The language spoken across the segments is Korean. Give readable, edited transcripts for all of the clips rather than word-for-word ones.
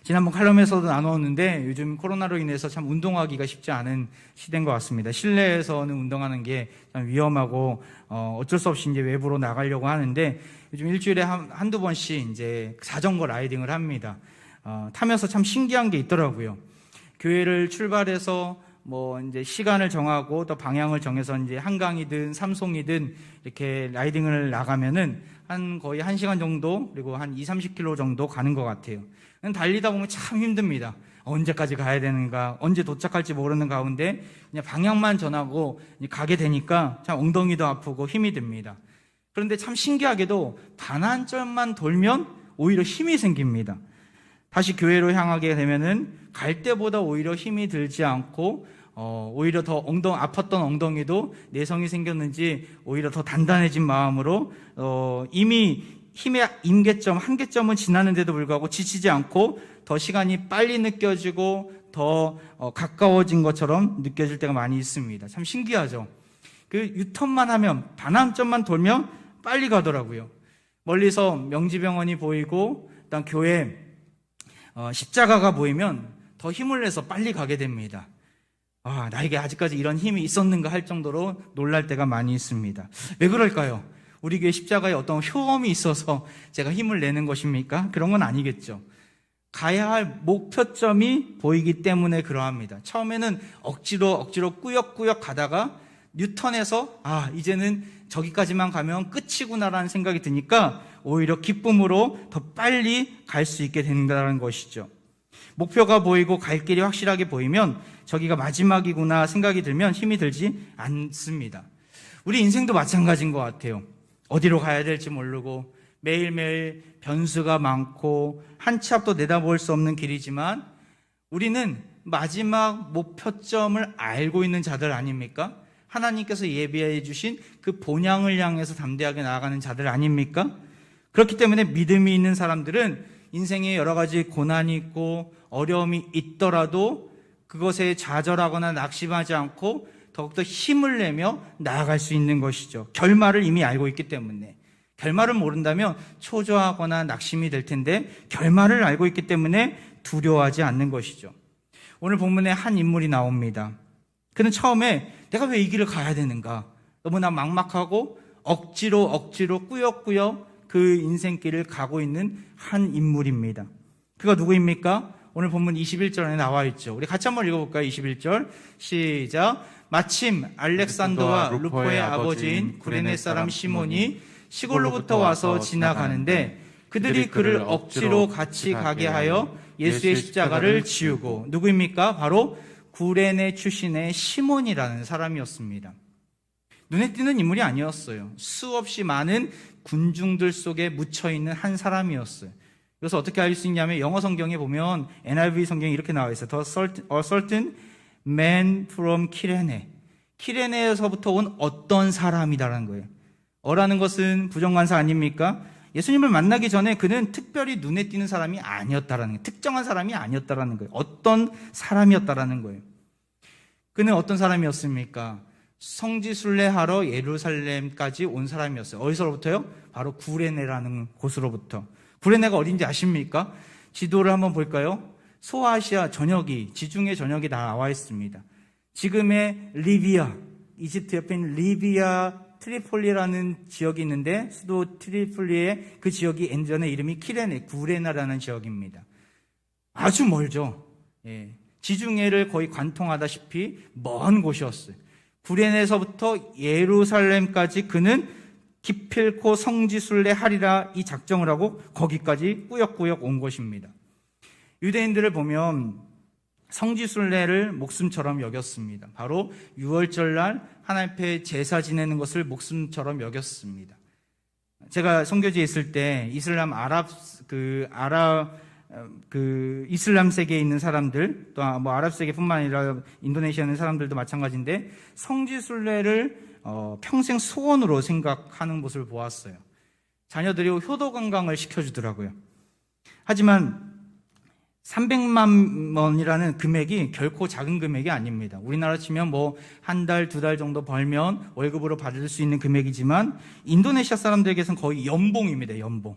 지난번 칼럼에서도 나누었는데 요즘 코로나로 인해서 참 운동하기가 쉽지 않은 시대인 것 같습니다. 실내에서는 운동하는 게 참 위험하고 어쩔 수 없이 이제 외부로 나가려고 하는데 요즘 일주일에 한두 번씩 이제 자전거 라이딩을 합니다. 타면서 참 신기한 게 있더라고요. 교회를 출발해서 뭐 이제 시간을 정하고 또 방향을 정해서 이제 한강이든 삼송이든 이렇게 라이딩을 나가면은 거의 1시간 정도 그리고 한 20-30km 정도 가는 것 같아요. 달리다 보면 참 힘듭니다. 언제까지 가야 되는가, 언제 도착할지 모르는 가운데 그냥 방향만 전하고 가게 되니까 참 엉덩이도 아프고 힘이 듭니다. 그런데 참 신기하게도 반환점만 돌면 오히려 힘이 생깁니다. 다시 교회로 향하게 되면은 갈 때보다 오히려 힘이 들지 않고 오히려 더 아팠던 엉덩이도 내성이 생겼는지 오히려 더 단단해진 마음으로 이미 힘의 임계점, 한계점은 지났는데도 불구하고 지치지 않고 더 시간이 빨리 느껴지고 더 가까워진 것처럼 느껴질 때가 많이 있습니다. 참 신기하죠. 그 유턴만 하면, 반환점만 돌면 빨리 가더라고요. 멀리서 명지병원이 보이고 그다음 교회 십자가가 보이면 더 힘을 내서 빨리 가게 됩니다. 나에게 아직까지 이런 힘이 있었는가 할 정도로 놀랄 때가 많이 있습니다. 왜 그럴까요? 우리 교회 십자가에 어떤 효험이 있어서 제가 힘을 내는 것입니까? 그런 건 아니겠죠. 가야 할 목표점이 보이기 때문에 그러합니다. 처음에는 억지로 꾸역꾸역 가다가 뉴턴에서 이제는 저기까지만 가면 끝이구나라는 생각이 드니까 오히려 기쁨으로 더 빨리 갈 수 있게 된다는 것이죠. 목표가 보이고 갈 길이 확실하게 보이면 저기가 마지막이구나 생각이 들면 힘이 들지 않습니다. 우리 인생도 마찬가지인 것 같아요. 어디로 가야 될지 모르고 매일매일 변수가 많고 한 치 앞도 내다볼 수 없는 길이지만 우리는 마지막 목표점을 알고 있는 자들 아닙니까? 하나님께서 예비해 주신 그 본향을 향해서 담대하게 나아가는 자들 아닙니까? 그렇기 때문에 믿음이 있는 사람들은 인생에 여러 가지 고난이 있고 어려움이 있더라도 그것에 좌절하거나 낙심하지 않고 더욱더 힘을 내며 나아갈 수 있는 것이죠. 결말을 이미 알고 있기 때문에. 결말을 모른다면 초조하거나 낙심이 될 텐데 결말을 알고 있기 때문에 두려워하지 않는 것이죠. 오늘 본문에 한 인물이 나옵니다. 그는 처음에 내가 왜 이 길을 가야 되는가? 너무나 막막하고 억지로 꾸역꾸역 그 인생길을 가고 있는 한 인물입니다. 그가 누구입니까? 오늘 본문 21절에 나와 있죠. 우리 같이 한번 읽어볼까요? 21절 시작. 마침 알렉산더와 루포의 아버지인 구레네 사람 시몬이 시골로부터 와서 지나가는데 그들이 그를 억지로 같이 가게 하여 예수의 십자가를 지우고, 누구입니까? 바로 구레네 출신의 시몬이라는 사람이었습니다. 눈에 띄는 인물이 아니었어요. 수없이 많은 군중들 속에 묻혀있는 한 사람이었어요. 그래서 어떻게 알 수 있냐면 영어 성경에 보면 NIV 성경에 이렇게 나와 있어요. A certain man from Kyrene. 키레네에서부터 온 어떤 사람이다라는 거예요. 어라는 것은 부정관사 아닙니까? 예수님을 만나기 전에 그는 특별히 눈에 띄는 사람이 아니었다라는 거예요. 특정한 사람이 아니었다라는 거예요. 어떤 사람이었다라는 거예요. 그는 어떤 사람이었습니까? 성지순례하러 예루살렘까지 온 사람이었어요. 어디서부터요? 바로 구레네라는 곳으로부터. 구레네가 어딘지 아십니까? 지도를 한번 볼까요? 소아시아 전역이, 지중해 전역이 다 나와 있습니다. 지금의 리비아, 이집트 옆에 있는 리비아 트리폴리라는 지역이 있는데 수도 트리폴리의 그 지역이 예전에 이름이 키레네, 구레나라는 지역입니다. 아주 멀죠. 지중해를 거의 관통하다시피 먼 곳이었어요. 구레네에서부터 예루살렘까지 그는 기필코 성지순례 하리라 이 작정을 하고 거기까지 꾸역꾸역 온 것입니다. 유대인들을 보면 성지순례를 목숨처럼 여겼습니다. 바로 6월절날 하나님 앞에 제사 지내는 것을 목숨처럼 여겼습니다. 제가 선교지에 있을 때 이슬람 이슬람 세계에 있는 사람들, 또 아랍 세계뿐만 아니라 인도네시아 있는 사람들도 마찬가지인데 성지순례를 평생 소원으로 생각하는 모습을 보았어요. 자녀들이 효도 관광을 시켜주더라고요. 하지만 300만 원이라는 금액이 결코 작은 금액이 아닙니다. 우리나라 치면 한 달, 2달 정도 벌면 월급으로 받을 수 있는 금액이지만 인도네시아 사람들에게서는 거의 연봉입니다. 연봉.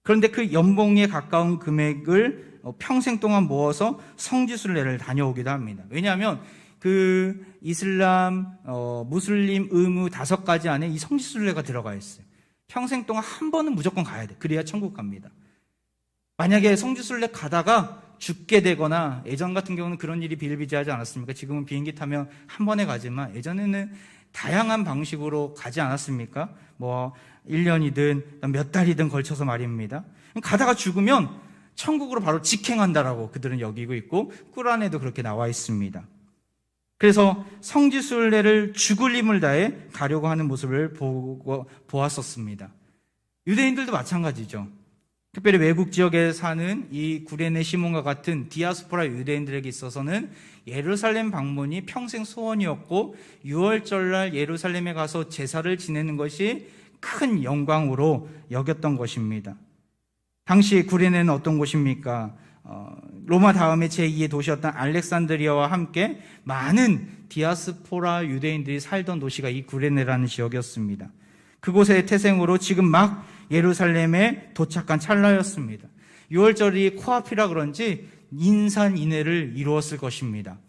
그런데 그 연봉에 가까운 금액을 평생 동안 모아서 성지순례를 다녀오기도 합니다. 왜냐하면 그 이슬람, 무슬림 의무 5가지 안에 이 성지순례가 들어가 있어요. 평생 동안 한 번은 무조건 가야 돼. 그래야 천국 갑니다. 만약에 성지순례 가다가 죽게 되거나, 예전 같은 경우는 그런 일이 비일비재하지 않았습니까? 지금은 비행기 타면 한 번에 가지만 예전에는 다양한 방식으로 가지 않았습니까? 1년이든 몇 달이든 걸쳐서 말입니다. 가다가 죽으면 천국으로 바로 직행한다라고 그들은 여기고 있고, 꾸란에도 그렇게 나와 있습니다. 그래서 성지순례를 죽을 힘을 다해 가려고 하는 모습을 보았었습니다. 유대인들도 마찬가지죠. 특별히 외국 지역에 사는 이 구레네 시몬과 같은 디아스포라 유대인들에게 있어서는 예루살렘 방문이 평생 소원이었고, 6월절날 예루살렘에 가서 제사를 지내는 것이 큰 영광으로 여겼던 것입니다. 당시 구레네는 어떤 곳입니까? 로마 다음에 제2의 도시였던 알렉산드리아와 함께 많은 디아스포라 유대인들이 살던 도시가 이 구레네라는 지역이었습니다. 그곳의 태생으로 지금 막 예루살렘에 도착한 찰나였습니다. 6월절이 코앞이라 그런지 인산인해를 이루었을 것입니다.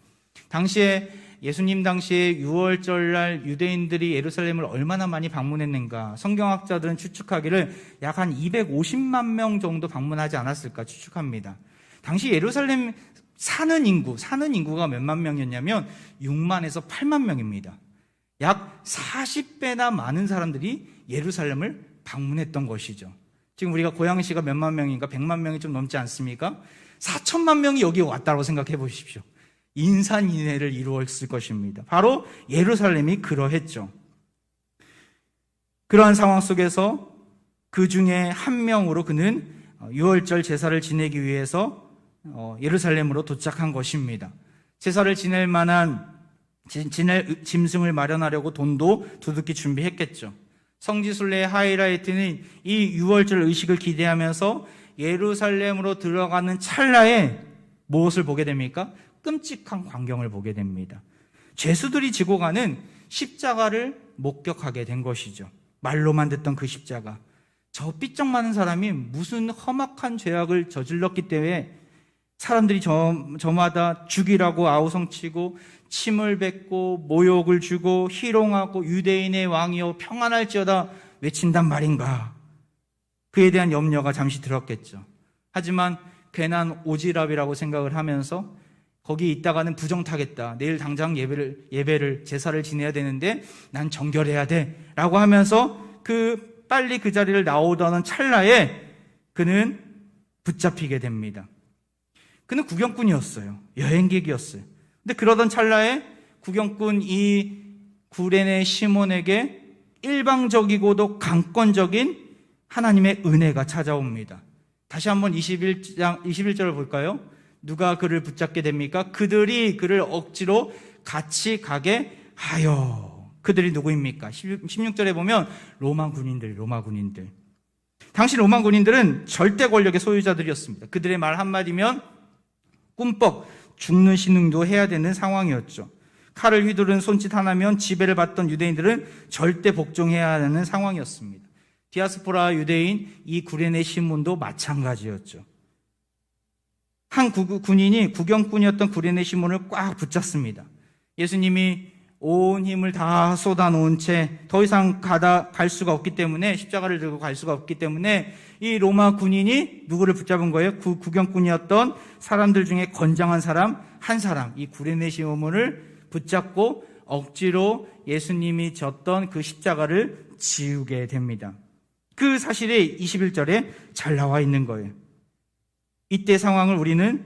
예수님 당시에 6월절날 유대인들이 예루살렘을 얼마나 많이 방문했는가, 성경학자들은 추측하기를 약 한 250만 명 정도 방문하지 않았을까 추측합니다. 당시 예루살렘 사는 인구가 몇만 명이었냐면 6만에서 8만 명입니다. 약 40배나 많은 사람들이 예루살렘을 방문했던 것이죠. 지금 우리가 고양시가 몇만 명인가? 100만 명이 좀 넘지 않습니까? 4천만 명이 여기 왔다고 생각해 보십시오. 인산인해를 이루었을 것입니다. 바로 예루살렘이 그러했죠. 그러한 상황 속에서 그 중에 한 명으로 그는 6월절 제사를 지내기 위해서 예루살렘으로 도착한 것입니다. 제사를 지낼 짐승을 마련하려고 돈도 두둑히 준비했겠죠. 성지순례의 하이라이트는 이 6월절 의식을 기대하면서 예루살렘으로 들어가는 찰나에 무엇을 보게 됩니까? 끔찍한 광경을 보게 됩니다. 죄수들이 지고 가는 십자가를 목격하게 된 것이죠. 말로만 듣던 그 십자가. 저 삐쩍 마른 사람이 무슨 험악한 죄악을 저질렀기 때문에 사람들이 저마다 죽이라고 아우성치고 침을 뱉고 모욕을 주고 희롱하고 유대인의 왕이여 평안할지어다 외친단 말인가. 그에 대한 염려가 잠시 들었겠죠. 하지만 괜한 오지랖이라고 생각을 하면서 거기 있다가는 부정타겠다. 내일 당장 예배를 제사를 지내야 되는데 난 정결해야 돼 라고 하면서 빨리 그 자리를 나오던 찰나에 그는 붙잡히게 됩니다. 그는 구경꾼이었어요. 여행객이었어요. 근데 그러던 찰나에 구경꾼 이 구레네 시몬에게 일방적이고도 강권적인 하나님의 은혜가 찾아옵니다. 다시 한번 21절을 볼까요? 누가 그를 붙잡게 됩니까? 그들이 그를 억지로 같이 가게 하여. 그들이 누구입니까? 16절에 보면 로마 군인들. 당시 로마 군인들은 절대 권력의 소유자들이었습니다. 그들의 말 한마디면 꿈뻑 죽는 신용도 해야 되는 상황이었죠. 칼을 휘두른 손짓 하나면 지배를 받던 유대인들은 절대 복종해야 하는 상황이었습니다. 디아스포라 유대인 이 구레네 시몬도 마찬가지였죠. 한 군인이 구경꾼이었던 구레네 시몬을 꽉 붙잡습니다. 예수님이 온 힘을 다 쏟아놓은 채 더 이상 갈 수가 없기 때문에, 십자가를 들고 갈 수가 없기 때문에 이 로마 군인이 누구를 붙잡은 거예요? 그 구경꾼이었던 사람들 중에 건장한 사람 한 사람, 이 구레네 시몬을 붙잡고 억지로 예수님이 졌던 그 십자가를 지우게 됩니다. 그 사실이 21절에 잘 나와 있는 거예요. 이때 상황을 우리는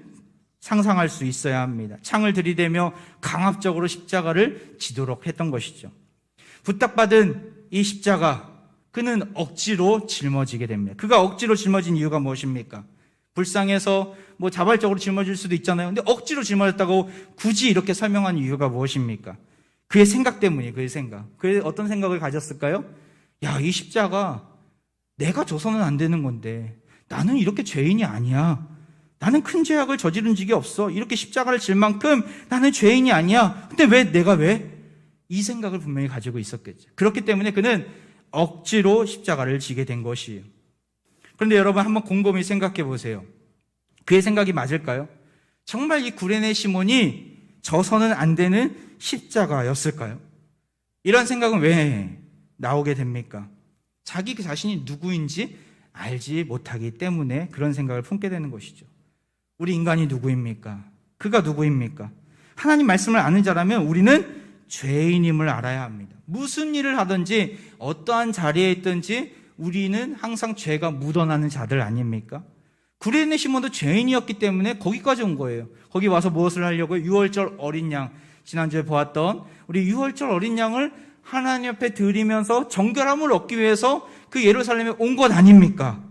상상할 수 있어야 합니다. 창을 들이대며 강압적으로 십자가를 지도록 했던 것이죠. 부탁받은 이 십자가, 그는 억지로 짊어지게 됩니다. 그가 억지로 짊어진 이유가 무엇입니까? 불쌍해서 자발적으로 짊어질 수도 있잖아요. 근데 억지로 짊어졌다고 굳이 이렇게 설명한 이유가 무엇입니까? 그의 생각 때문이에요. 그의 생각. 그의 어떤 생각을 가졌을까요? 야, 이 십자가 내가 줘서는 안 되는 건데 나는 이렇게 죄인이 아니야. 나는 큰 죄악을 저지른 적이 없어. 이렇게 십자가를 질 만큼 나는 죄인이 아니야. 근데 내가 왜? 이 생각을 분명히 가지고 있었겠죠. 그렇기 때문에 그는 억지로 십자가를 지게 된 것이에요. 그런데 여러분 한번 곰곰이 생각해 보세요. 그의 생각이 맞을까요? 정말 이 구레네 시몬이 져서는 안 되는 십자가였을까요? 이런 생각은 왜 나오게 됩니까? 자기 자신이 누구인지 알지 못하기 때문에 그런 생각을 품게 되는 것이죠. 우리 인간이 누구입니까? 그가 누구입니까? 하나님 말씀을 아는 자라면 우리는 죄인임을 알아야 합니다. 무슨 일을 하든지 어떠한 자리에 있든지 우리는 항상 죄가 묻어나는 자들 아닙니까? 구레네 시몬도 죄인이었기 때문에 거기까지 온 거예요. 거기 와서 무엇을 하려고요? 유월절 어린 양, 지난주에 보았던 우리 유월절 어린 양을 하나님 앞에 드리면서 정결함을 얻기 위해서 그 예루살렘에 온 것 아닙니까?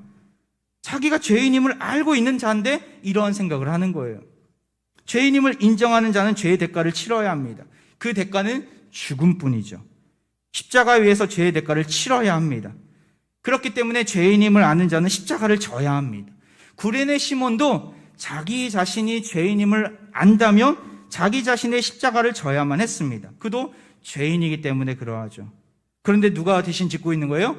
자기가 죄인임을 알고 있는 자인데 이러한 생각을 하는 거예요. 죄인임을 인정하는 자는 죄의 대가를 치러야 합니다. 그 대가는 죽음뿐이죠. 십자가 위에서 죄의 대가를 치러야 합니다. 그렇기 때문에 죄인임을 아는 자는 십자가를 져야 합니다. 구레네 시몬도 자기 자신이 죄인임을 안다면 자기 자신의 십자가를 져야만 했습니다. 그도 죄인이기 때문에 그러하죠. 그런데 누가 대신 짓고 있는 거예요?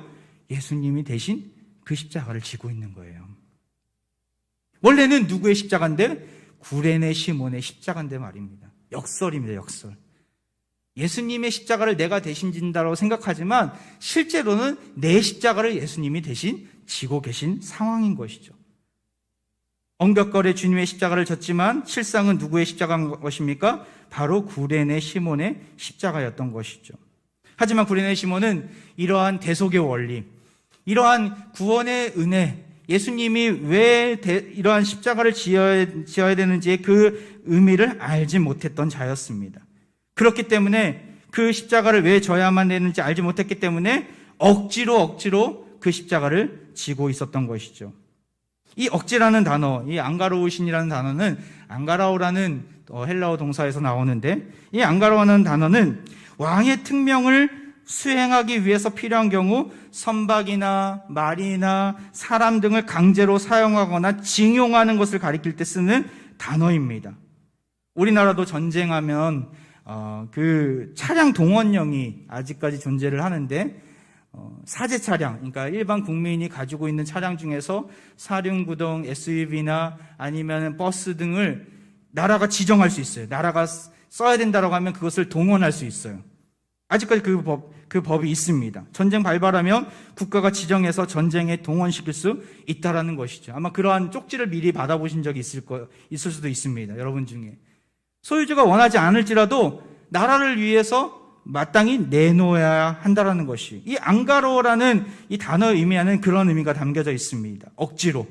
예수님이 대신 그 십자가를 지고 있는 거예요. 원래는 누구의 십자가인데? 구레네 시몬의 십자가인데 말입니다. 역설입니다. 역설. 예수님의 십자가를 내가 대신 진다고 생각하지만 실제로는 내 십자가를 예수님이 대신 지고 계신 상황인 것이죠. 엉벽걸에 주님의 십자가를 졌지만 실상은 누구의 십자가인 것입니까? 바로 구레네 시몬의 십자가였던 것이죠. 하지만 구레네 시몬은 이러한 대속의 원리, 이러한 구원의 은혜, 예수님이 왜 이러한 십자가를 지어야 되는지의 그 의미를 알지 못했던 자였습니다. 그렇기 때문에 그 십자가를 왜 져야만 되는지 알지 못했기 때문에 억지로 그 십자가를 지고 있었던 것이죠. 이 억지라는 단어, 이 앙가로우신이라는 단어는 앙가라오라는 헬라어 동사에서 나오는데, 이 앙가라오라는 단어는 왕의 특명을 수행하기 위해서 필요한 경우 선박이나 말이나 사람 등을 강제로 사용하거나 징용하는 것을 가리킬 때 쓰는 단어입니다. 우리나라도 전쟁하면 그 차량 동원령이 아직까지 존재를 하는데, 사제 차량, 그러니까 일반 국민이 가지고 있는 차량 중에서 사륜구동, SUV나 아니면 버스 등을 나라가 지정할 수 있어요. 나라가 써야 된다고 하면 그것을 동원할 수 있어요. 아직까지 그 법이 있습니다. 전쟁 발발하면 국가가 지정해서 전쟁에 동원시킬 수 있다라는 것이죠. 아마 그러한 쪽지를 미리 받아보신 적이 있을 수도 있습니다. 여러분 중에. 소유주가 원하지 않을지라도 나라를 위해서 마땅히 내놓아야 한다라는 것이, 이 앙가로라는 이 단어의 의미하는 그런 의미가 담겨져 있습니다. 억지로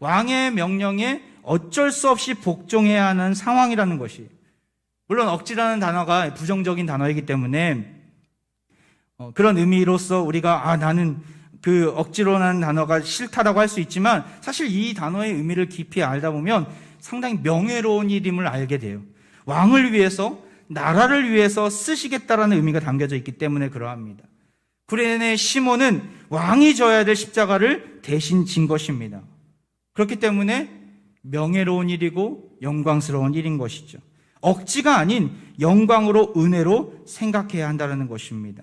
왕의 명령에 어쩔 수 없이 복종해야 하는 상황이라는 것이. 물론 억지라는 단어가 부정적인 단어이기 때문에 그런 의미로서 우리가 나는 그 억지로라는 단어가 싫다라고 할 수 있지만, 사실 이 단어의 의미를 깊이 알다 보면 상당히 명예로운 일임을 알게 돼요. 왕을 위해서, 나라를 위해서 쓰시겠다라는 의미가 담겨져 있기 때문에 그러합니다. 구레네 시몬은 왕이 져야 될 십자가를 대신 진 것입니다. 그렇기 때문에 명예로운 일이고 영광스러운 일인 것이죠. 억지가 아닌 영광으로, 은혜로 생각해야 한다는 것입니다.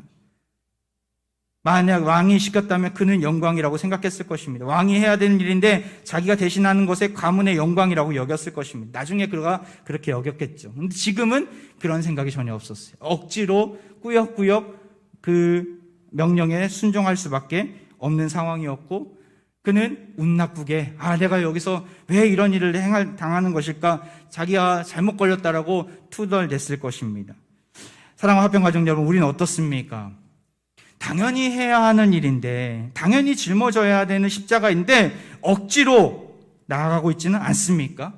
만약 왕이 시켰다면 그는 영광이라고 생각했을 것입니다. 왕이 해야 되는 일인데 자기가 대신하는 것에 가문의 영광이라고 여겼을 것입니다. 나중에 그가 그렇게 여겼겠죠. 근데 지금은 그런 생각이 전혀 없었어요. 억지로 꾸역꾸역 그 명령에 순종할 수밖에 없는 상황이었고, 그는 운 나쁘게 내가 여기서 왜 이런 일을 당하는 것일까, 자기가 잘못 걸렸다라고 투덜댔을 것입니다. 사랑하는 화평가정 여러분, 우리는 어떻습니까? 당연히 해야 하는 일인데, 당연히 짊어져야 되는 십자가인데 억지로 나아가고 있지는 않습니까?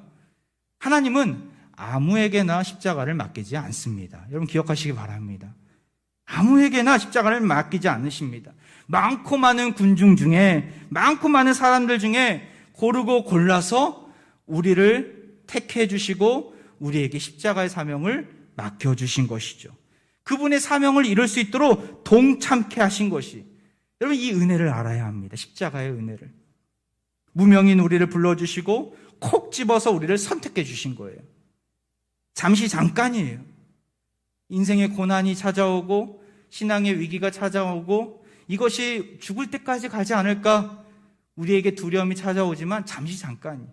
하나님은 아무에게나 십자가를 맡기지 않습니다. 여러분 기억하시기 바랍니다. 아무에게나 십자가를 맡기지 않으십니다. 많고 많은 군중 중에, 많고 많은 사람들 중에 고르고 골라서 우리를 택해 주시고 우리에게 십자가의 사명을 맡겨주신 것이죠. 그분의 사명을 이룰 수 있도록 동참케 하신 것이, 여러분 이 은혜를 알아야 합니다. 십자가의 은혜를. 무명인 우리를 불러주시고 콕 집어서 우리를 선택해 주신 거예요. 잠시 잠깐이에요. 인생의 고난이 찾아오고 신앙의 위기가 찾아오고 이것이 죽을 때까지 가지 않을까 우리에게 두려움이 찾아오지만 잠시 잠깐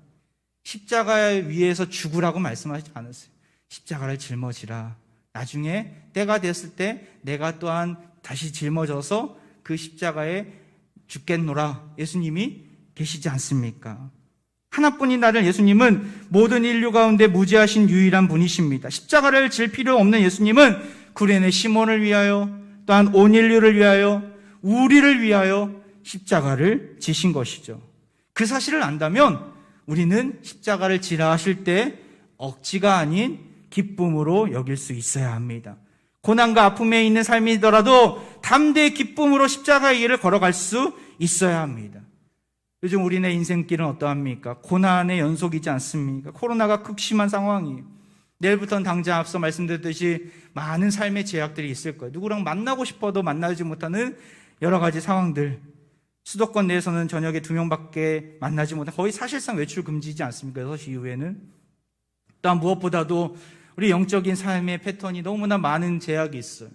십자가 위에서 죽으라고 말씀하지 않았어요. 십자가를 짊어지라. 나중에 때가 됐을 때 내가 또한 다시 짊어져서 그 십자가에 죽겠노라. 예수님이 계시지 않습니까? 하나뿐인 나를 예수님은 모든 인류 가운데 무죄하신 유일한 분이십니다. 십자가를 질 필요 없는 예수님은 구레네 시몬을 위하여 또한 온 인류를 위하여 우리를 위하여 십자가를 지신 것이죠. 그 사실을 안다면 우리는 십자가를 지라 하실 때 억지가 아닌 기쁨으로 여길 수 있어야 합니다. 고난과 아픔에 있는 삶이더라도 담대히 기쁨으로 십자가의 길을 걸어갈 수 있어야 합니다. 요즘 우리네 인생길은 어떠합니까? 고난의 연속이지 않습니까? 코로나가 극심한 상황이에요. 내일부터는 당장 앞서 말씀드렸듯이 많은 삶의 제약들이 있을 거예요. 누구랑 만나고 싶어도 만나지 못하는 여러 가지 상황들. 수도권 내에서는 저녁에 2명밖에 만나지 못하는, 거의 사실상 외출 금지이지 않습니까? 6시 이후에는. 또한 무엇보다도 우리 영적인 삶의 패턴이 너무나 많은 제약이 있어요.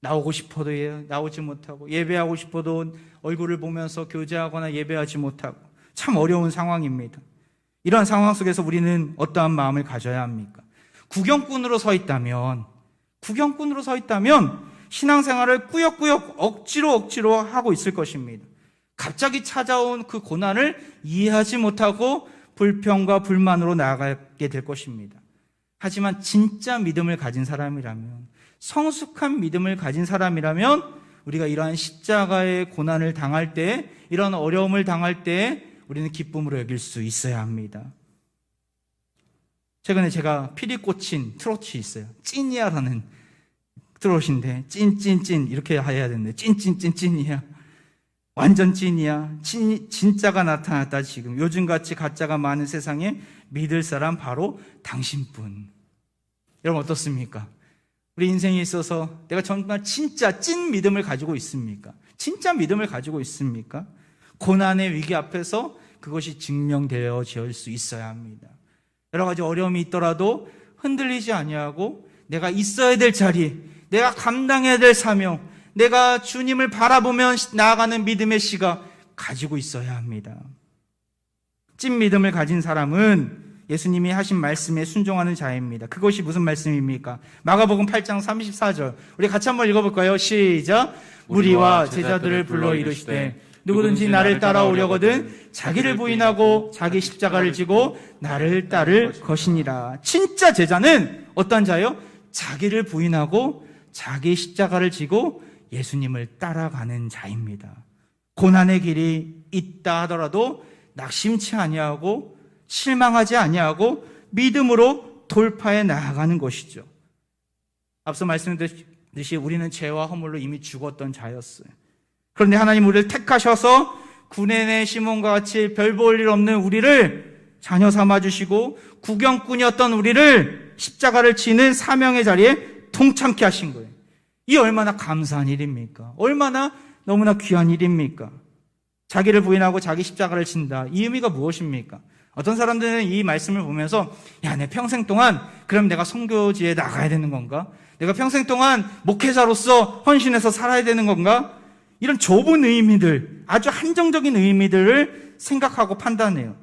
나오고 싶어도 나오지 못하고, 예배하고 싶어도 얼굴을 보면서 교제하거나 예배하지 못하고, 참 어려운 상황입니다. 이러한 상황 속에서 우리는 어떠한 마음을 가져야 합니까? 구경꾼으로 서 있다면 신앙생활을 꾸역꾸역 억지로 하고 있을 것입니다. 갑자기 찾아온 그 고난을 이해하지 못하고 불평과 불만으로 나아가게 될 것입니다. 하지만 진짜 믿음을 가진 사람이라면, 성숙한 믿음을 가진 사람이라면 우리가 이러한 십자가의 고난을 당할 때, 이러한 어려움을 당할 때 우리는 기쁨으로 여길 수 있어야 합니다. 최근에 제가 피리 꽂힌 트롯이 있어요. 찐이야라는 트롯인데, 찐 이렇게 해야 되는데, 찐이야. 완전 찐이야. 진짜가 나타났다. 지금 요즘같이 가짜가 많은 세상에 믿을 사람 바로 당신뿐. 여러분 어떻습니까? 우리 인생에 있어서 내가 정말 진짜 찐 믿음을 가지고 있습니까? 진짜 믿음을 가지고 있습니까? 고난의 위기 앞에서 그것이 증명되어질 수 있어야 합니다. 여러 가지 어려움이 있더라도 흔들리지 아니하고 내가 있어야 될 자리, 내가 감당해야 될 사명, 내가 주님을 바라보며 나아가는 믿음의 시각 가지고 있어야 합니다. 찐 믿음을 가진 사람은 예수님이 하신 말씀에 순종하는 자입니다. 그것이 무슨 말씀입니까? 마가복음 8장 34절. 우리 같이 한번 읽어볼까요? 시작. 무리와 제자들을 불러 이르시되 누구든지 나를 따라오려거든 자기를 부인하고 자기 십자가를 지고 나를 따를 것이니라. 진짜 제자는 어떤 자요? 자기를 부인하고 자기 십자가를 지고 예수님을 따라가는 자입니다. 고난의 길이 있다 하더라도 낙심치 아니하고 실망하지 아니하고 믿음으로 돌파해 나아가는 것이죠. 앞서 말씀드렸듯이 우리는 죄와 허물로 이미 죽었던 자였어요. 그런데 하나님 우리를 택하셔서 구레네 시몬과 같이 별 볼 일 없는 우리를 자녀 삼아주시고 구경꾼이었던 우리를 십자가를 지는 사명의 자리에 동참케 하신 거예요. 이 얼마나 감사한 일입니까? 얼마나 너무나 귀한 일입니까? 자기를 부인하고 자기 십자가를 진다. 이 의미가 무엇입니까? 어떤 사람들은 이 말씀을 보면서 내 평생 동안 그럼 내가 선교지에 나가야 되는 건가? 내가 평생 동안 목회자로서 헌신해서 살아야 되는 건가? 이런 좁은 의미들, 아주 한정적인 의미들을 생각하고 판단해요.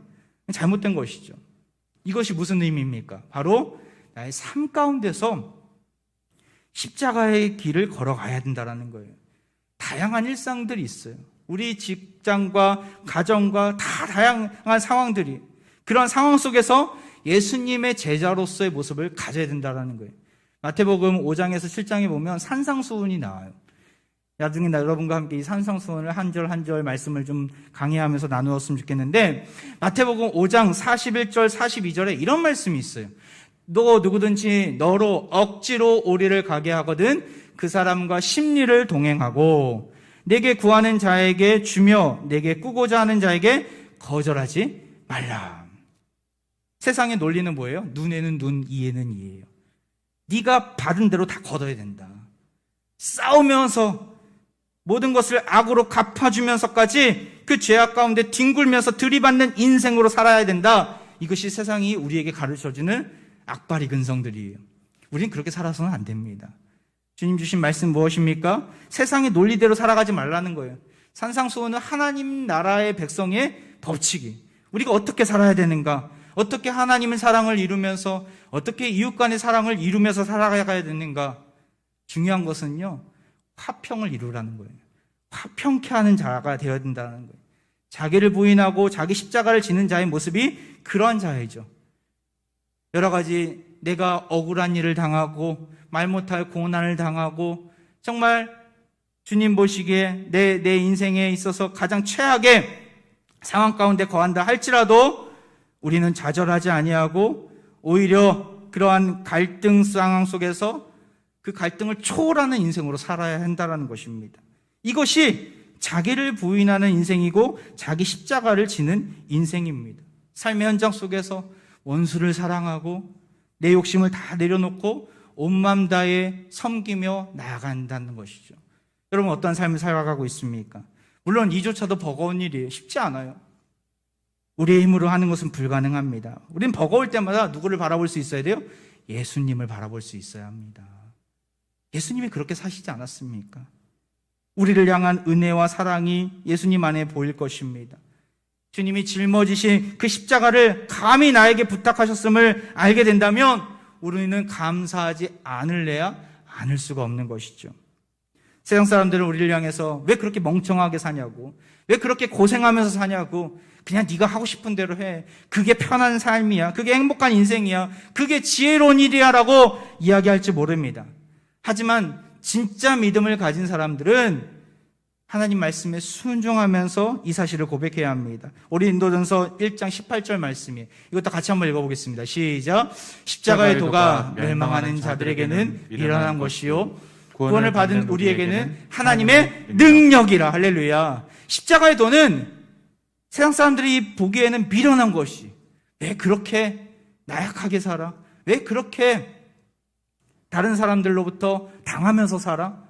잘못된 것이죠. 이것이 무슨 의미입니까? 바로 나의 삶 가운데서 십자가의 길을 걸어가야 된다는 거예요. 다양한 일상들이 있어요. 우리 직장과 가정과 다 다양한 상황들이, 그런 상황 속에서 예수님의 제자로서의 모습을 가져야 된다는 거예요. 마태복음 5장에서 7장에 보면 산상수훈이 나와요. 나중에 여러분과 함께 이 산상수훈을 한 절 한 절 말씀을 좀 강의하면서 나누었으면 좋겠는데, 마태복음 5장 41절 42절에 이런 말씀이 있어요. 너 누구든지 너로 억지로 오리를 가게 하거든 그 사람과 심리를 동행하고 내게 구하는 자에게 주며 내게 꾸고자 하는 자에게 거절하지 말라. 세상의 논리는 뭐예요? 눈에는 눈, 이에는 이예요. 네가 받은 대로 다 걷어야 된다. 싸우면서 모든 것을 악으로 갚아주면서까지 그 죄악 가운데 뒹굴면서 들이받는 인생으로 살아야 된다. 이것이 세상이 우리에게 가르쳐주는 악바리 근성들이에요. 우리는 그렇게 살아서는 안 됩니다. 주님 주신 말씀 무엇입니까? 세상의 논리대로 살아가지 말라는 거예요. 산상수훈은 하나님 나라의 백성의 법칙이, 우리가 어떻게 살아야 되는가, 어떻게 하나님의 사랑을 이루면서, 어떻게 이웃 간의 사랑을 이루면서 살아가야 되는가. 중요한 것은요, 화평을 이루라는 거예요. 화평케 하는 자가 되어야 된다는 거예요. 자기를 부인하고 자기 십자가를 지는 자의 모습이 그러한 자이죠. 여러 가지 내가 억울한 일을 당하고 말 못할 고난을 당하고 정말 주님 보시기에 내 인생에 있어서 가장 최악의 상황 가운데 거한다 할지라도 우리는 좌절하지 아니하고 오히려 그러한 갈등 상황 속에서 그 갈등을 초월하는 인생으로 살아야 한다는 것입니다. 이것이 자기를 부인하는 인생이고 자기 십자가를 지는 인생입니다. 삶의 현장 속에서 원수를 사랑하고 내 욕심을 다 내려놓고 온 맘 다해 섬기며 나아간다는 것이죠. 여러분 어떠한 삶을 살아가고 있습니까? 물론 이조차도 버거운 일이에요. 쉽지 않아요. 우리의 힘으로 하는 것은 불가능합니다. 우리는 버거울 때마다 누구를 바라볼 수 있어야 돼요? 예수님을 바라볼 수 있어야 합니다. 예수님이 그렇게 사시지 않았습니까? 우리를 향한 은혜와 사랑이 예수님 안에 보일 것입니다. 주님이 짊어지신 그 십자가를 감히 나에게 부탁하셨음을 알게 된다면 우리는 감사하지 않을래야 않을 수가 없는 것이죠. 세상 사람들은 우리를 향해서 왜 그렇게 멍청하게 사냐고, 왜 그렇게 고생하면서 사냐고, 그냥 네가 하고 싶은 대로 해, 그게 편한 삶이야, 그게 행복한 인생이야, 그게 지혜로운 일이야 라고 이야기할지 모릅니다. 하지만 진짜 믿음을 가진 사람들은 하나님 말씀에 순종하면서 이 사실을 고백해야 합니다. 우리 인도전서 1장 18절 말씀이에요. 이것도 같이 한번 읽어보겠습니다. 시작. 십자가의 도가 멸망하는 자들에게는 미련한 것이요 구원을 받은 우리에게는 하나님의 능력이라. 할렐루야. 십자가의 도는 세상 사람들이 보기에는 미련한 것이, 왜 그렇게 나약하게 살아? 왜 그렇게 다른 사람들로부터 당하면서 살아?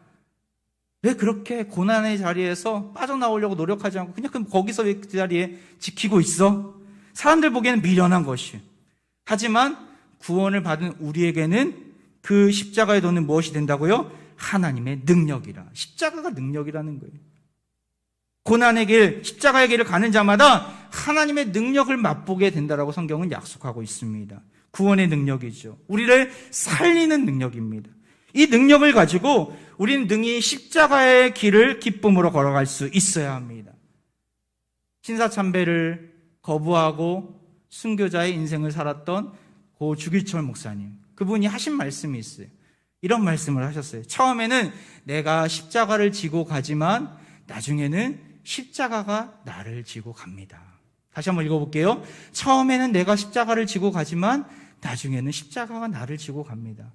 왜 그렇게 고난의 자리에서 빠져나오려고 노력하지 않고 그냥 거기서 그 자리에 지키고 있어? 사람들 보기에는 미련한 것이. 하지만 구원을 받은 우리에게는 그 십자가의 도는 무엇이 된다고요? 하나님의 능력이라. 십자가가 능력이라는 거예요. 고난의 길, 십자가의 길을 가는 자마다 하나님의 능력을 맛보게 된다라고 성경은 약속하고 있습니다. 구원의 능력이죠. 우리를 살리는 능력입니다. 이 능력을 가지고 우리는 능히 십자가의 길을 기쁨으로 걸어갈 수 있어야 합니다. 신사참배를 거부하고 순교자의 인생을 살았던 고 주기철 목사님, 그분이 하신 말씀이 있어요. 이런 말씀을 하셨어요. 처음에는 내가 십자가를 지고 가지만 나중에는 십자가가 나를 지고 갑니다. 다시 한번 읽어볼게요. 처음에는 내가 십자가를 지고 가지만 나중에는 십자가가 나를 지고 갑니다.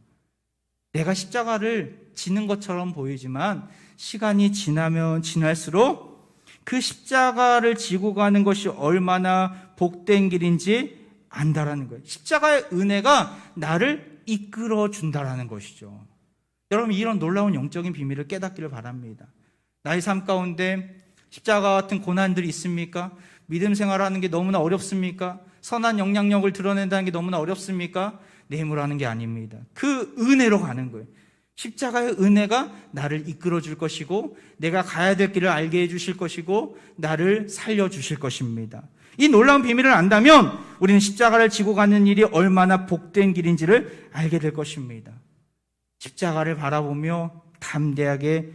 내가 십자가를 지는 것처럼 보이지만 시간이 지나면 지날수록 그 십자가를 지고 가는 것이 얼마나 복된 길인지 안다라는 거예요. 십자가의 은혜가 나를 이끌어 준다라는 것이죠. 여러분 이런 놀라운 영적인 비밀을 깨닫기를 바랍니다. 나의 삶 가운데 십자가 같은 고난들이 있습니까? 믿음 생활하는 게 너무나 어렵습니까? 선한 영향력을 드러낸다는 게 너무나 어렵습니까? 내 힘으로 하는 게 아닙니다. 그 은혜로 가는 거예요. 십자가의 은혜가 나를 이끌어 줄 것이고 내가 가야 될 길을 알게 해 주실 것이고 나를 살려 주실 것입니다. 이 놀라운 비밀을 안다면 우리는 십자가를 지고 가는 일이 얼마나 복된 길인지를 알게 될 것입니다. 십자가를 바라보며 담대하게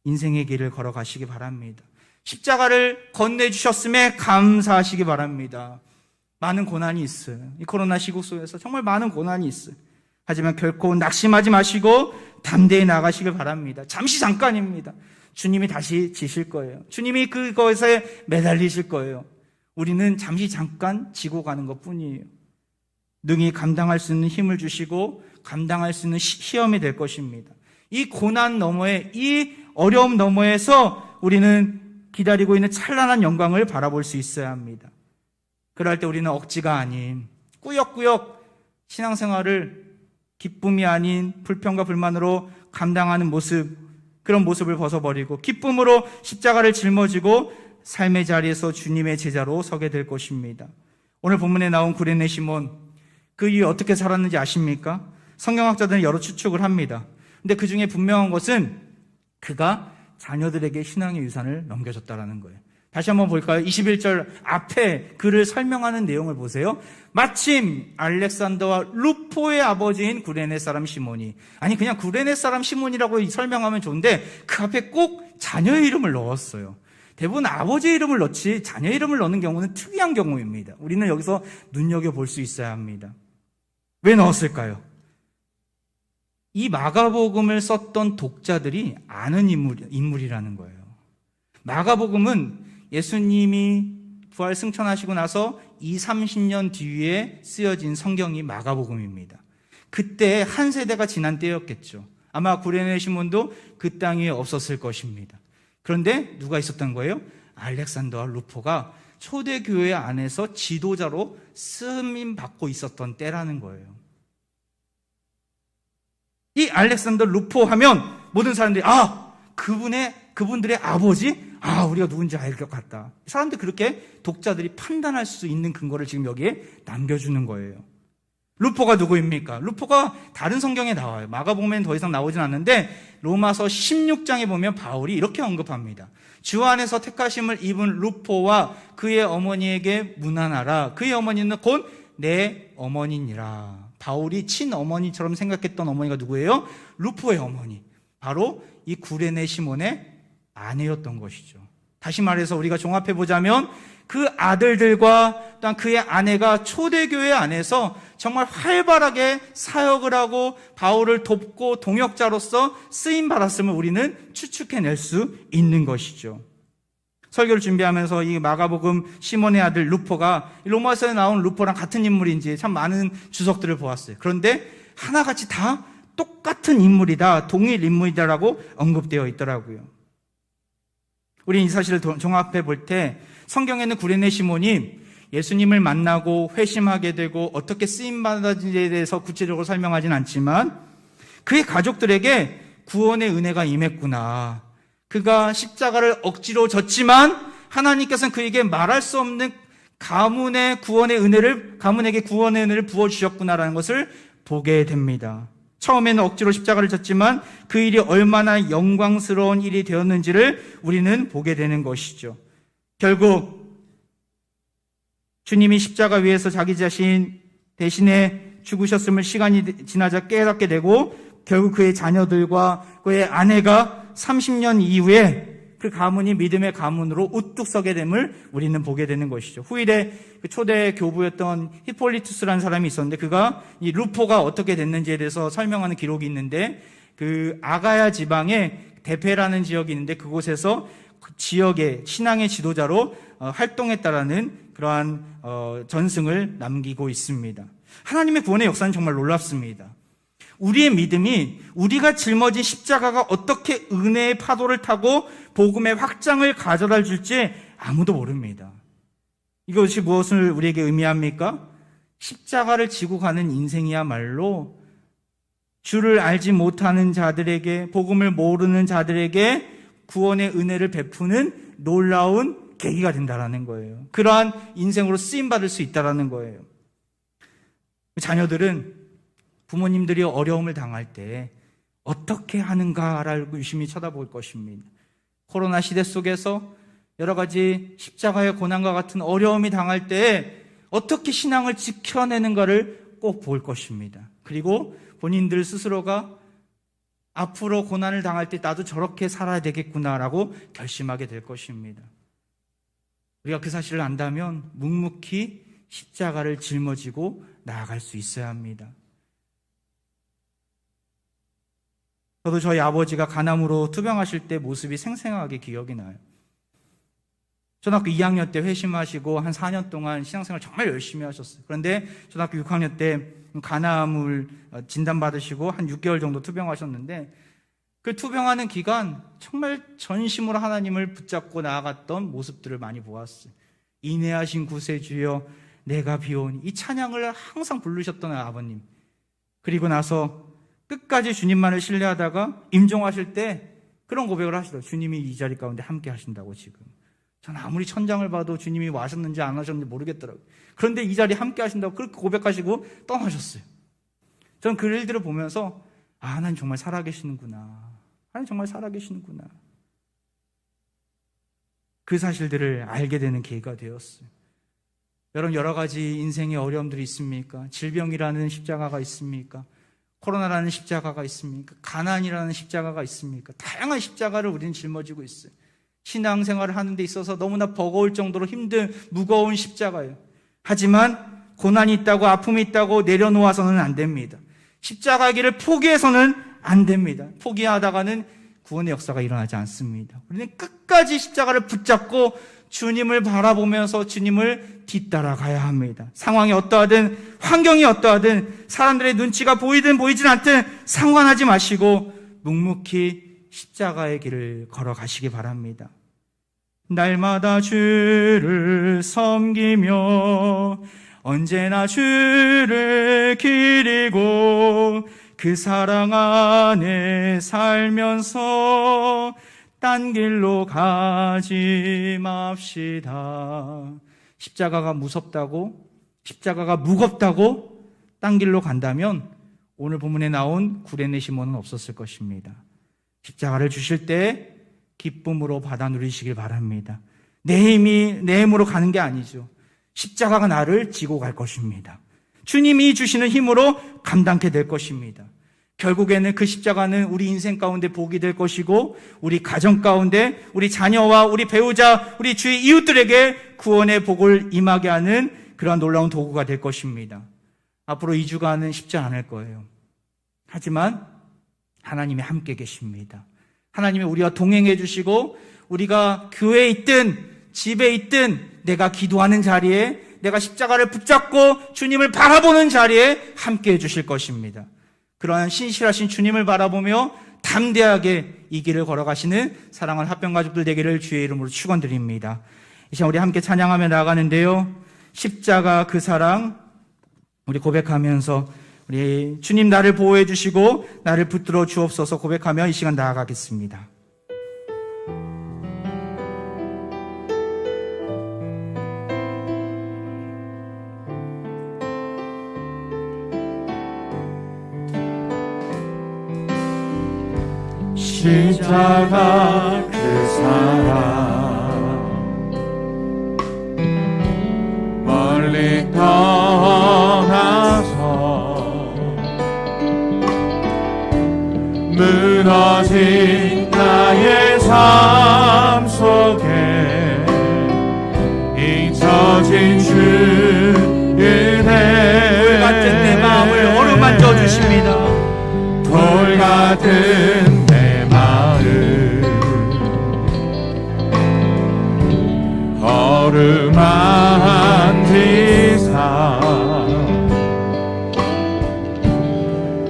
인생의 길을 걸어가시기 바랍니다. 십자가를 건네주셨음에 감사하시기 바랍니다. 많은 고난이 있어요. 이 코로나 시국 속에서 정말 많은 고난이 있어요. 하지만 결코 낙심하지 마시고 담대히 나가시길 바랍니다. 잠시 잠깐입니다. 주님이 다시 지실 거예요. 주님이 그것에 매달리실 거예요. 우리는 잠시 잠깐 지고 가는 것뿐이에요. 능히 감당할 수 있는 힘을 주시고 감당할 수 있는 시험이 될 것입니다. 이 고난 너머에, 이 어려움 너머에서 우리는 기다리고 있는 찬란한 영광을 바라볼 수 있어야 합니다. 그럴 때 우리는 억지가 아닌 꾸역꾸역 신앙생활을 기쁨이 아닌 불평과 불만으로 감당하는 모습, 그런 모습을 벗어버리고 기쁨으로 십자가를 짊어지고 삶의 자리에서 주님의 제자로 서게 될 것입니다. 오늘 본문에 나온 구레네 시몬, 그 이유 어떻게 살았는지 아십니까? 성경학자들은 여러 추측을 합니다. 근데 그 중에 분명한 것은 그가 자녀들에게 신앙의 유산을 넘겨줬다라는 거예요. 다시 한번 볼까요? 21절 앞에 그를 설명하는 내용을 보세요. 마침 알렉산더와 루포의 아버지인 구레네 사람 시몬이, 아니 그냥 구레네 사람 시몬이라고 설명하면 좋은데 그 앞에 꼭 자녀의 이름을 넣었어요. 대부분 아버지의 이름을 넣지 자녀의 이름을 넣는 경우는 특이한 경우입니다. 우리는 여기서 눈여겨볼 수 있어야 합니다. 왜 넣었을까요? 이 마가복음을 썼던 독자들이 아는 인물이라는 거예요. 마가복음은 예수님이 부활 승천하시고 나서 30년 뒤에 쓰여진 성경이 마가복음입니다. 그때 한 세대가 지난 때였겠죠. 아마 구레네 시몬도 그 땅 위에 없었을 것입니다. 그런데 누가 있었던 거예요? 알렉산더와 루포가 초대교회 안에서 지도자로 쓰임 받고 있었던 때라는 거예요. 이 알렉산더 루포 하면 모든 사람들이 그분들의 아버지? 우리가 누군지 알 것 같다. 사람들이 그렇게 독자들이 판단할 수 있는 근거를 지금 여기에 남겨주는 거예요. 루포가 누구입니까? 루포가 다른 성경에 나와요. 마가복음에는 더 이상 나오진 않는데 로마서 16장에 보면 바울이 이렇게 언급합니다. 주 안에서 택하심을 입은 루포와 그의 어머니에게 문안하라. 그의 어머니는 곧 내 어머니니라. 바울이 친어머니처럼 생각했던 어머니가 누구예요? 루포의 어머니. 바로 이 구레네 시몬의 아내였던 것이죠. 다시 말해서 우리가 종합해보자면 그 아들들과 또한 그의 아내가 초대교회 안에서 정말 활발하게 사역을 하고 바울을 돕고 동역자로서 쓰임받았음을 우리는 추측해낼 수 있는 것이죠. 설교를 준비하면서 이 마가복음 시몬의 아들 루포가 로마서에 나온 루포랑 같은 인물인지 참 많은 주석들을 보았어요. 그런데 하나같이 다 똑같은 인물이다, 동일 인물이다라고 언급되어 있더라고요. 우리는 이 사실을 종합해 볼 때 성경에는 구레네 시몬이 예수님을 만나고 회심하게 되고 어떻게 쓰임받았는지에 대해서 구체적으로 설명하진 않지만 그의 가족들에게 구원의 은혜가 임했구나. 그가 십자가를 억지로 졌지만 하나님께서는 그에게 말할 수 없는 가문에게 구원의 은혜를 부어주셨구나라는 것을 보게 됩니다. 처음에는 억지로 십자가를 졌지만 그 일이 얼마나 영광스러운 일이 되었는지를 우리는 보게 되는 것이죠. 결국 주님이 십자가 위에서 자기 자신 대신에 죽으셨음을 시간이 지나자 깨닫게 되고 결국 그의 자녀들과 그의 아내가 30년 이후에 그 가문이 믿음의 가문으로 우뚝 서게 됨을 우리는 보게 되는 것이죠. 후일에 그 초대 교부였던 히폴리투스라는 사람이 있었는데 그가 이 루포가 어떻게 됐는지에 대해서 설명하는 기록이 있는데 그 아가야 지방에 데페라는 지역이 있는데 그곳에서 그 지역의 신앙의 지도자로 활동했다라는 그러한 전승을 남기고 있습니다. 하나님의 구원의 역사는 정말 놀랍습니다. 우리의 믿음이 우리가 짊어진 십자가가 어떻게 은혜의 파도를 타고 복음의 확장을 가져다 줄지 아무도 모릅니다. 이것이 무엇을 우리에게 의미합니까? 십자가를 지고 가는 인생이야말로 주를 알지 못하는 자들에게, 복음을 모르는 자들에게 구원의 은혜를 베푸는 놀라운 계기가 된다는 거예요. 그러한 인생으로 쓰임받을 수 있다는 거예요. 자녀들은 부모님들이 어려움을 당할 때 어떻게 하는가를 유심히 쳐다볼 것입니다. 코로나 시대 속에서 여러 가지 십자가의 고난과 같은 어려움이 당할 때 어떻게 신앙을 지켜내는가를 꼭 볼 것입니다. 그리고 본인들 스스로가 앞으로 고난을 당할 때 나도 저렇게 살아야 되겠구나라고 결심하게 될 것입니다. 우리가 그 사실을 안다면 묵묵히 십자가를 짊어지고 나아갈 수 있어야 합니다. 저도 저희 아버지가 간암으로 투병하실 때 모습이 생생하게 기억이 나요. 초등학교 2학년 때 회심하시고 한 4년 동안 신앙생활 정말 열심히 하셨어요. 그런데 초등학교 6학년 때 간암을 진단받으시고 한 6개월 정도 투병하셨는데 그 투병하는 기간 정말 전심으로 하나님을 붙잡고 나아갔던 모습들을 많이 보았어요. 인내하신 구세주여 내가 비오니 이 찬양을 항상 부르셨던 아버님. 그리고 나서 끝까지 주님만을 신뢰하다가 임종하실 때 그런 고백을 하시더라고요. 주님이 이 자리 가운데 함께 하신다고 지금. 저는 아무리 천장을 봐도 주님이 와셨는지 안 하셨는지 모르겠더라고요. 그런데 이 자리에 함께 하신다고 그렇게 고백하시고 떠나셨어요. 저는 그 일들을 보면서 하나님 정말 살아계시는구나. 하나님 정말 살아계시는구나. 그 사실들을 알게 되는 계기가 되었어요. 여러분, 여러 가지 인생의 어려움들이 있습니까? 질병이라는 십자가가 있습니까? 코로나라는 십자가가 있습니까? 가난이라는 십자가가 있습니까? 다양한 십자가를 우리는 짊어지고 있어요. 신앙생활을 하는 데 있어서 너무나 버거울 정도로 힘든 무거운 십자가예요. 하지만 고난이 있다고, 아픔이 있다고 내려놓아서는 안 됩니다. 십자가의 길을 포기해서는 안 됩니다. 포기하다가는 구원의 역사가 일어나지 않습니다. 우리는 끝까지 십자가를 붙잡고 주님을 바라보면서 주님을 뒤따라가야 합니다. 상황이 어떠하든, 환경이 어떠하든, 사람들의 눈치가 보이든 보이진 않든 상관하지 마시고 묵묵히 십자가의 길을 걸어가시기 바랍니다. 날마다 주를 섬기며 언제나 주를 기리고 그 사랑 안에 살면서 딴 길로 가지 맙시다. 십자가가 무섭다고, 십자가가 무겁다고 딴 길로 간다면 오늘 본문에 나온 구레네 시몬은 없었을 것입니다. 십자가를 주실 때 기쁨으로 받아 누리시길 바랍니다. 내 힘으로 가는 게 아니죠. 십자가가 나를 지고 갈 것입니다. 주님이 주시는 힘으로 감당케 될 것입니다. 결국에는 그 십자가는 우리 인생 가운데 복이 될 것이고, 우리 가정 가운데 우리 자녀와 우리 배우자, 우리 주위 이웃들에게 구원의 복을 임하게 하는 그러한 놀라운 도구가 될 것입니다. 앞으로 2주간은 쉽지 않을 거예요. 하지만 하나님이 함께 계십니다. 하나님이 우리와 동행해 주시고, 우리가 교회에 있든 집에 있든 내가 기도하는 자리에, 내가 십자가를 붙잡고 주님을 바라보는 자리에 함께 해 주실 것입니다. 그러한 신실하신 주님을 바라보며 담대하게 이 길을 걸어가시는 사랑하는 합병가족들 되기를 주의 이름으로 축원드립니다. 이 시간 우리 함께 찬양하며 나아가는데요, 십자가 그 사랑 우리 고백하면서 우리 주님 나를 보호해 주시고 나를 붙들어 주옵소서 고백하며 이 시간 나아가겠습니다. 십자가 그 사랑 멀리 떠나서 무너진 나의 삶 속에 잊혀진 주의 은혜 돌같은 내 마음을 어루만져 주십니다. 돌같은 어루만지사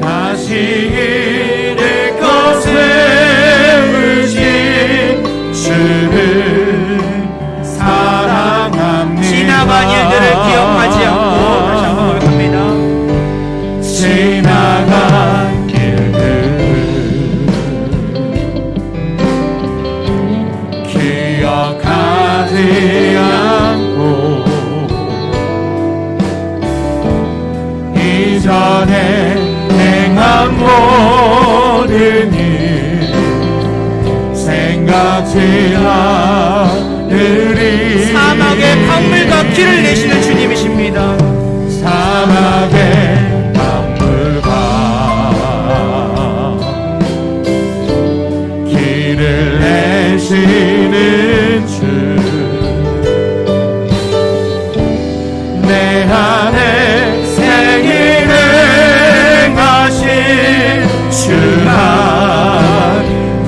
다시 이를 거세우신 주를 사랑합니다. 지나간 일들을 기억하지 않고 다시 한번 고백합니다. 지나간 길들 기억하지 않고 이전에 행한 모든 일 생각지 않으리. 사막의 강물과 길을 내시는 주님이십니다. 사막의 강물과 길을 내시는 주 내 안에 생일 행하신 주만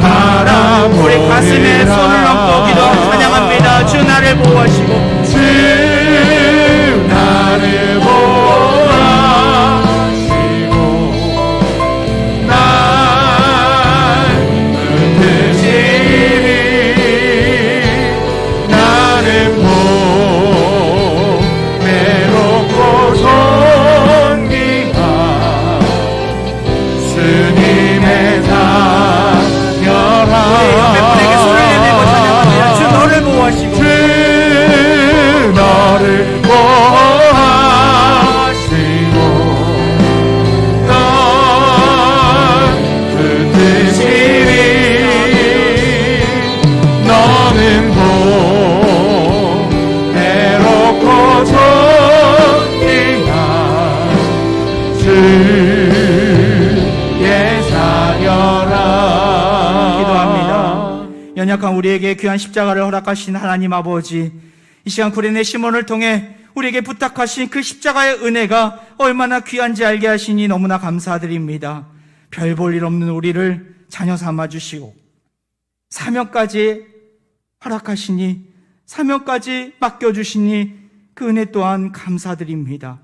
바라보리라. 우리 가슴에 손을 얹고 기도하며 찬양합니다. 주 나를 보호하시고 주 나를 보호하시고 날 붙드시리. 나는 외롭고 존귀한 주님의 자녀라. 우리 손을 내밀고 찬양합니다. 주 너를 보호하시고 예사려라. 기도합니다. 연약한 우리에게 귀한 십자가를 허락하신 하나님 아버지, 이 시간 구레네 시몬을 통해 우리에게 부탁하신 그 십자가의 은혜가 얼마나 귀한지 알게 하시니 너무나 감사드립니다. 별 볼 일 없는 우리를 자녀 삼아주시고 사명까지 허락하시니, 사명까지 맡겨주시니 그 은혜 또한 감사드립니다.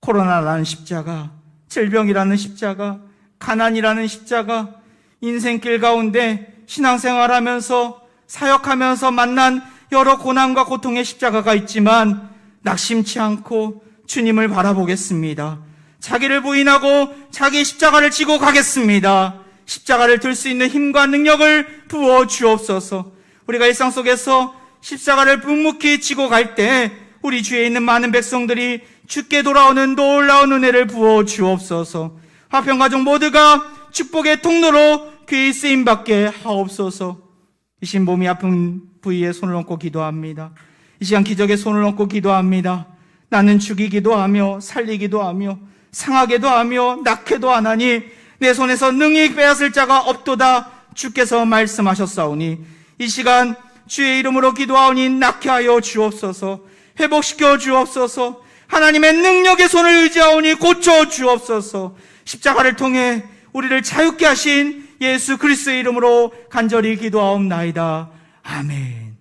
코로나라는 십자가, 질병이라는 십자가, 가난이라는 십자가, 인생길 가운데 신앙생활하면서 사역하면서 만난 여러 고난과 고통의 십자가가 있지만 낙심치 않고 주님을 바라보겠습니다. 자기를 부인하고 자기 십자가를 지고 가겠습니다. 십자가를 들 수 있는 힘과 능력을 부어 주옵소서. 우리가 일상 속에서 십자가를 묵묵히 지고 갈 때 우리 주위에 있는 많은 백성들이 주께 돌아오는 놀라운 은혜를 부어 주옵소서. 화평가족 모두가 축복의 통로로 귀히 쓰임받게 하옵소서. 이 시간 몸이 아픈 부위에 손을 얹고 기도합니다. 이 시간 기적에 손을 얹고 기도합니다. 나는 죽이기도 하며 살리기도 하며 상하게도 하며 낳게도 하나니 내 손에서 능히 빼앗을 자가 없도다 주께서 말씀하셨사오니 이 시간 주의 이름으로 기도하오니 낫게 하여 주옵소서. 회복시켜 주옵소서. 하나님의 능력의 손을 의지하오니 고쳐 주옵소서. 십자가를 통해 우리를 자유케 하신 예수 그리스도의 이름으로 간절히 기도하옵나이다. 아멘.